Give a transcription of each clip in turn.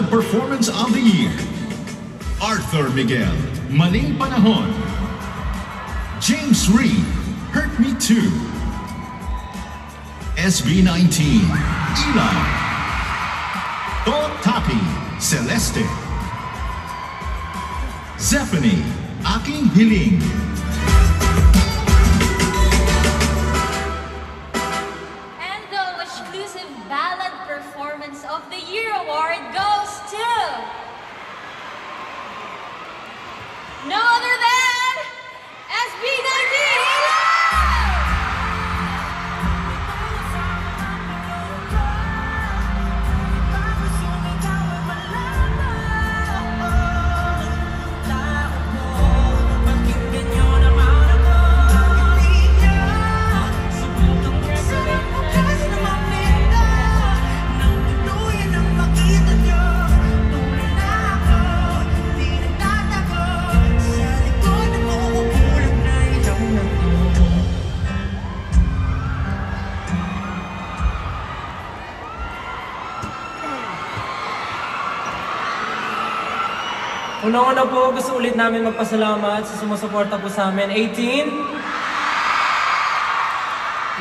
Performance of the Year. Arthur Miguel, Maling Panahon. James Reed, Hurt Me Too. SB19, Eli. Tot Tapi, Celeste. Zephany, Aking Hiling. And the exclusive Ballad Performance of the Year award goes to no other than SB19. Una-una po, gusto ulit namin magpasalamat sa sumusuporta po sa amin. 18!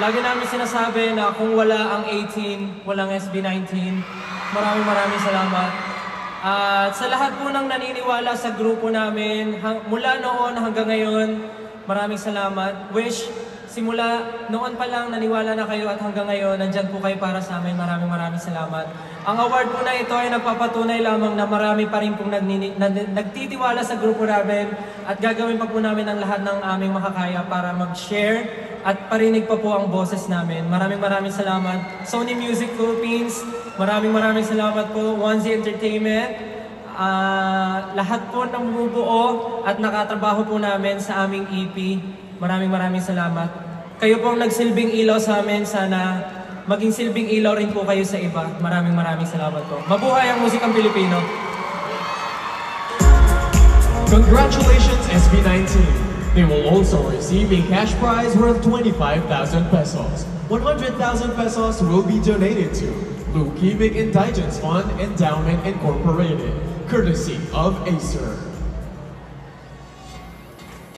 Lagi namin sinasabi na kung wala ang 18, walang SB19. Maraming salamat. At sa lahat po ng naniniwala sa grupo namin, mula noon hanggang ngayon, maraming salamat. Wish, simula noon pa lang naniwala na kayo at hanggang ngayon, nandyan po kayo para sa amin. Maraming salamat. Ang award po na ito ay nagpapatunay lamang na marami pa rin pong nagtitiwala sa grupo namin at gagawin pa po namin ang lahat ng aming makakaya para mag-share at parinig pa po ang boses namin. Maraming salamat. Sony Music Philippines, maraming salamat po. Onesie Entertainment, lahat po ng bumubuo at nakatrabaho po namin sa aming EP. Maraming salamat. Kayo pong nagsilbing ilaw sa amin, sana maging silbing ilaw rin po kayo sa iba. Maraming salamat po. Mabuhay ang musikang Pilipino. Congratulations, SB19. They will also receive a cash prize worth 25,000 pesos. 100,000 pesos will be donated to Leukemic Indigence Fund Endowment Incorporated, courtesy of Acer.